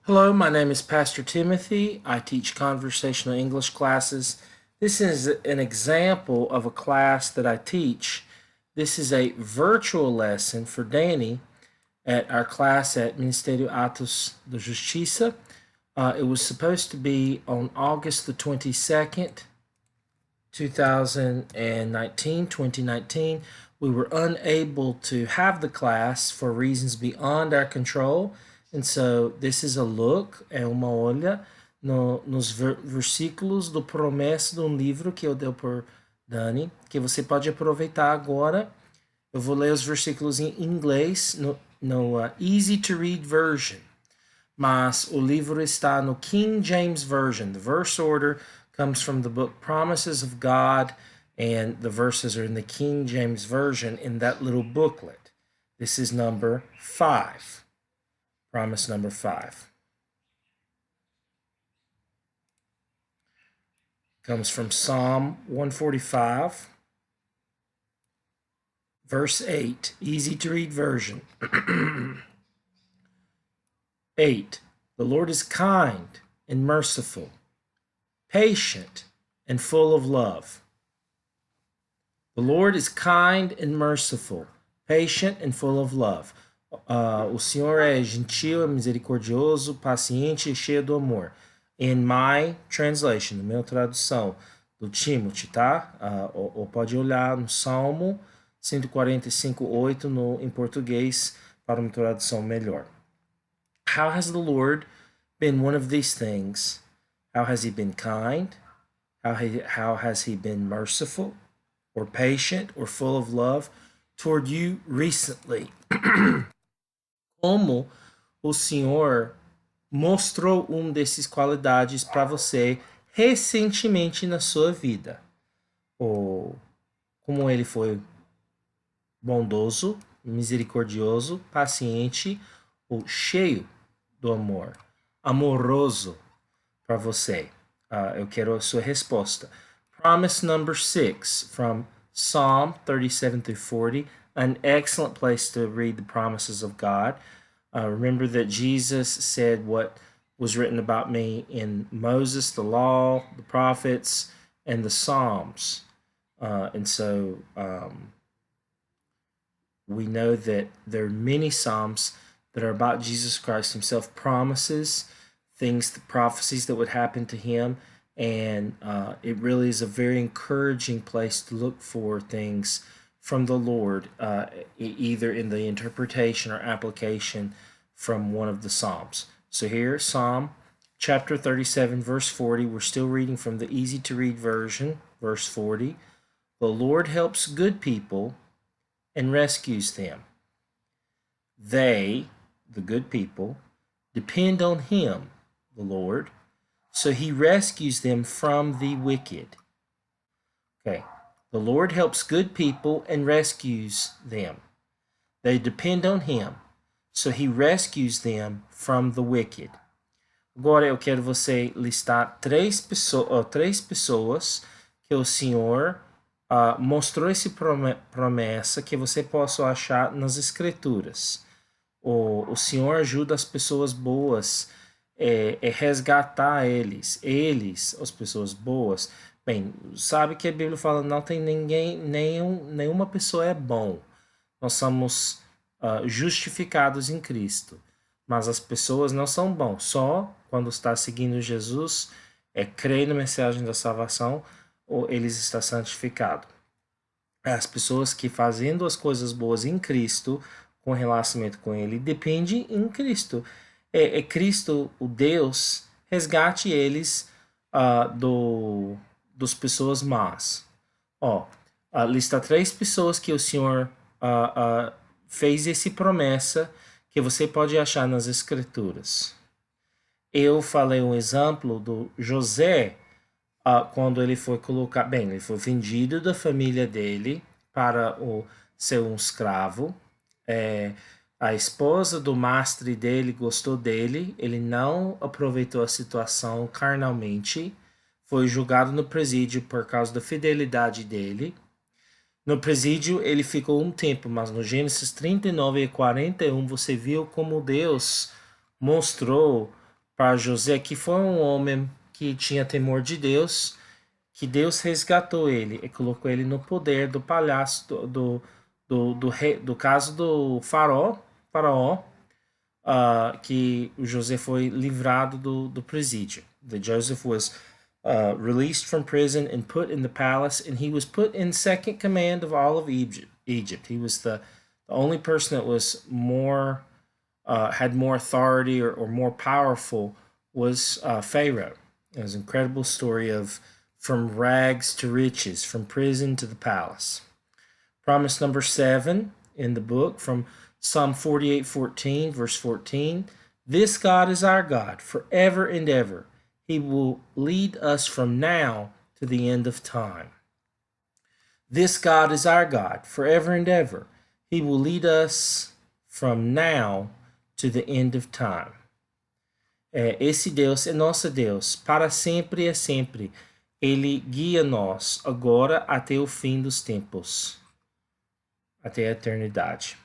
Hello, my name is Pastor Timothy. I teach conversational English classes. This is an example of a class that I teach. This is a virtual lesson for Dani at our class at Ministério Atos da Justiça. It was supposed to be on August the 22nd, 2019. We were unable to have the class for reasons beyond our control. And so this is a look, é uma olha nos versículos do promessa de livro que eu dei por Dani, que você pode aproveitar agora. Eu vou ler os versículos em inglês no Easy to Read Version, mas o livro está no King James Version. The verse order comes from the book Promises of God, and the verses are in the King James Version in that little booklet. This is number 5. Promise number 5. Comes from Psalm 145, verse 8, easy to read version. 8. The Lord is kind and merciful, patient and full of love. The Lord is kind and merciful, patient and full of love. O Senhor é gentil, é misericordioso, paciente e cheio do amor. In my translation, na minha tradução do Timothy, tá? Ou pode olhar no Salmo 145:8 em português para uma tradução melhor. How has the Lord been one of these things? How has he been kind? How has he been merciful or patient or full of love toward you recently? Como o Senhor mostrou desses qualidades para você recentemente na sua vida? Ou como ele foi bondoso, misericordioso, paciente ou cheio do amor, amoroso para você? Eu quero a sua resposta. Promise number 6 from Psalm 37 through 40. An excellent place to read the promises of God. Remember that Jesus said what was written about me in Moses, the law, the prophets, and the Psalms. And so we know that there are many Psalms that are about Jesus Christ himself, promises, things, the prophecies that would happen to him. And it really is a very encouraging place to look for things from the Lord, either in the interpretation or application from one of the Psalms. So here, Psalm chapter 37, verse 40, we're still reading from the easy to read version, verse 40. The Lord helps good people and rescues them. They, the good people, depend on him, the Lord, so he rescues them from the wicked. Okay. The Lord helps good people and rescues them. They depend on him, so he rescues them from the wicked. Agora eu quero você listar três pessoas que o Senhor mostrou essa promessa que você possa achar nas Escrituras. O Senhor ajuda as pessoas boas, resgatar eles, as pessoas boas. Bem, sabe que a Bíblia fala não tem nenhuma pessoa é bom. Nós somos justificados em Cristo. Mas as pessoas não são bons. Só quando está seguindo Jesus, crê na mensagem da salvação, ou eles estão santificados. As pessoas que fazendo as coisas boas em Cristo, com relacionamento com Ele, dependem em Cristo. Cristo, o Deus, resgate eles dos pessoas más. Lista 3 pessoas que o Senhor fez essa promessa que você pode achar nas Escrituras. Eu falei um exemplo do José, quando ele foi ele foi vendido da família dele para ser um escravo. A esposa do mestre dele gostou dele, ele não aproveitou a situação carnalmente, foi julgado no presídio por causa da fidelidade dele. No presídio ele ficou um tempo, mas no Gênesis 39 e 41 você viu como Deus mostrou para José, que foi um homem que tinha temor de Deus, que Deus resgatou ele e colocou ele no poder do palhaço do rei, do caso do faraó, que o José foi livrado do presídio. That Joseph was released from prison and put in the palace, and he was put in second command of all of Egypt. He was the only person that was more had more authority or more powerful was Pharaoh. It was an incredible story of from rags to riches, from prison to the palace. Promise number 7 in the book from Psalm 48:14, verse 14. This God is our God forever and ever. He will lead us from now to the end of time. This God is our God forever and ever. He will lead us from now to the end of time. Esse Deus é nosso Deus, para sempre e sempre. Ele guia-nos agora até o fim dos tempos, até a eternidade.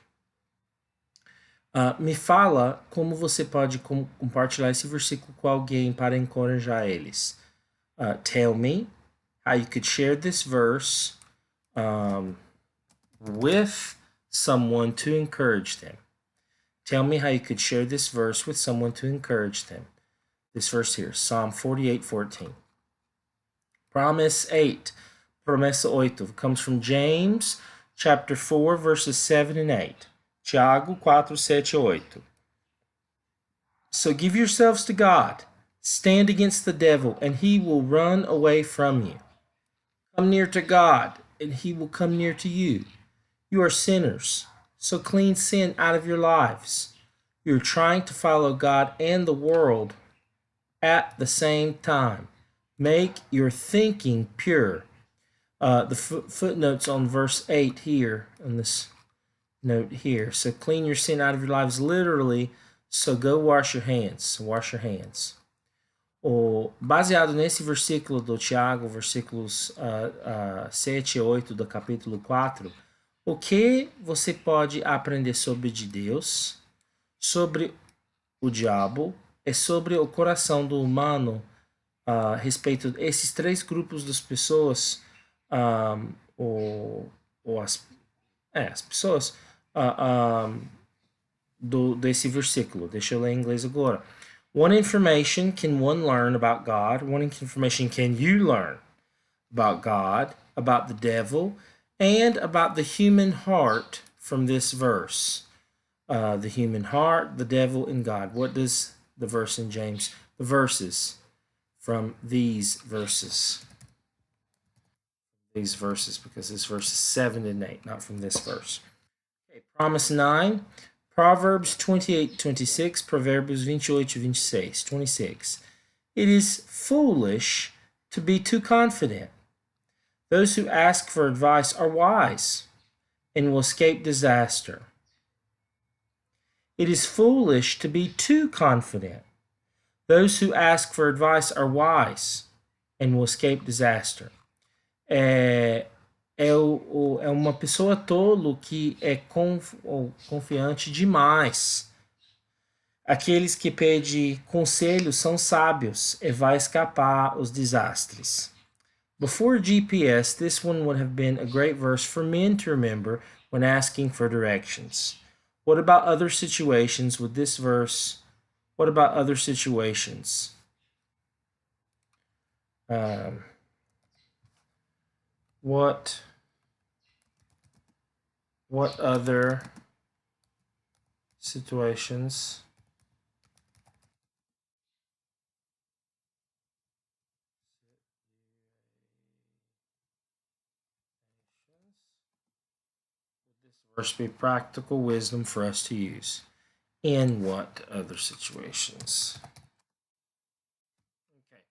Me fala como você pode compartilhar esse versículo com alguém para encorajar eles. Tell me how you could share this verse with someone to encourage them. Tell me how you could share this verse with someone to encourage them. This verse here, Psalm 48:14. Promise 8, promessa 8, comes from James chapter 4, verses 7 and 8. Tiago 4, 7 e 8. So give yourselves to God. Stand against the devil, and he will run away from you. Come near to God, and he will come near to you. You are sinners, so clean sin out of your lives. You're trying to follow God and the world at the same time. Make your thinking pure. The footnotes on verse 8 here, on this note here. So clean your sin out of your lives, literally, so go wash your hands. Wash your hands. Baseado nesse versículo do Tiago, versículos 7 e 8 do capítulo 4, o que você pode aprender sobre de Deus, sobre o diabo e sobre o coração do humano a respeito desses 3 grupos das pessoas, as pessoas desse versículo. Deixa eu ler em inglês agora. What information can one learn about God? What information can you learn about God, about the devil, and about the human heart from this verse? The human heart, the devil, and God. What does the verse in James, the verses from these verses, because this verse is 7 and 8, not from this verse. Okay, promise 9, Proverbs 28:26, Provérbios 28:26, 26. It is foolish to be too confident. Those who ask for advice are wise and will escape disaster. It is foolish to be too confident. Those who ask for advice are wise and will escape disaster. É uma pessoa tolo que é confiante demais. Aqueles que pedem conselho são sábios e vai escapar os desastres. Before GPS, this one would have been a great verse for men to remember when asking for directions. What about other situations with this verse? What about other situations? What other situations would this verse be practical wisdom for us to use? In what other situations? Okay.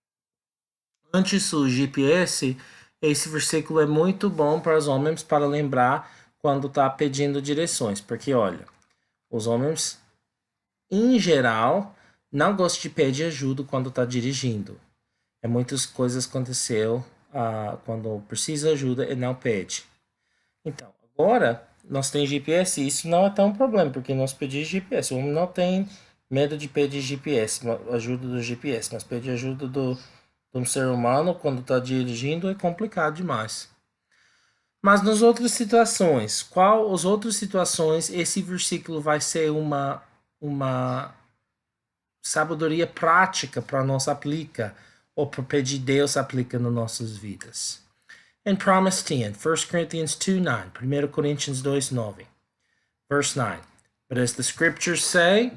Antes do GPS, esse versículo é muito bom para os homens para lembrar quando está pedindo direções, porque olha, os homens em geral não gostam de pedir ajuda quando está dirigindo. Muitas coisas aconteceu quando precisa ajuda e não pede. Então, agora nós temos GPS e isso não é tão problema, porque nós pedimos GPS. O homem não tem medo de pedir GPS, ajuda do GPS, mas pedir ajuda de um ser humano quando está dirigindo é complicado demais. Mas nas outras situações, qual as outras situações esse versículo vai ser uma sabedoria prática para nós aplicar, ou para pedir Deus aplica nas nossas vidas? And Promise 10, 1 Corinthians 2:9, 1 Coríntios 2:9. Verse 9. But as the scriptures say,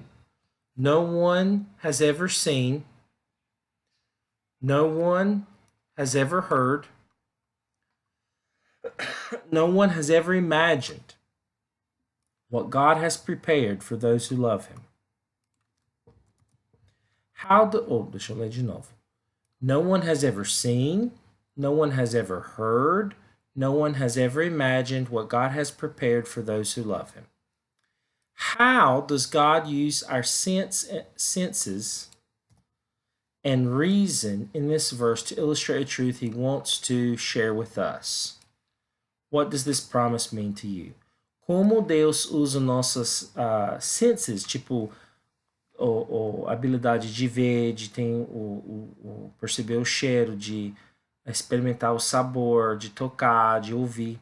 no one has ever seen, no one has ever heard, no one has ever imagined what God has prepared for those who love him. Deixa eu ler de novo. No one has ever seen, no one has ever heard, no one has ever imagined what God has prepared for those who love him. How does God use our senses and reason in this verse to illustrate a truth he wants to share with us? What does this promise mean to you? Como Deus usa nossas senses, tipo a habilidade de ver, de perceber o cheiro, de experimentar o sabor, de tocar, de ouvir.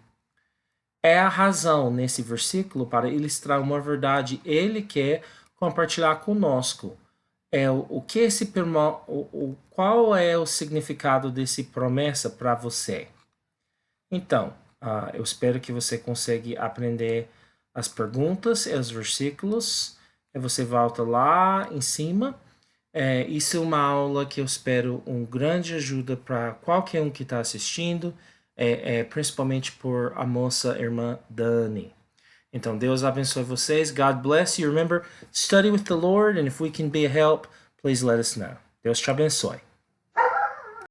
É a razão nesse versículo para ilustrar uma verdade ele quer compartilhar conosco. Qual é o significado desse promessa para você? Então, eu espero que você consiga aprender as perguntas e os versículos. Você volta lá em cima. Isso é uma aula que eu espero uma grande ajuda para qualquer um que está assistindo, principalmente por a moça irmã Dani. Então, Deus abençoe vocês. God bless you. Remember, study with the Lord, and if we can be a help, please let us know. Deus te abençoe.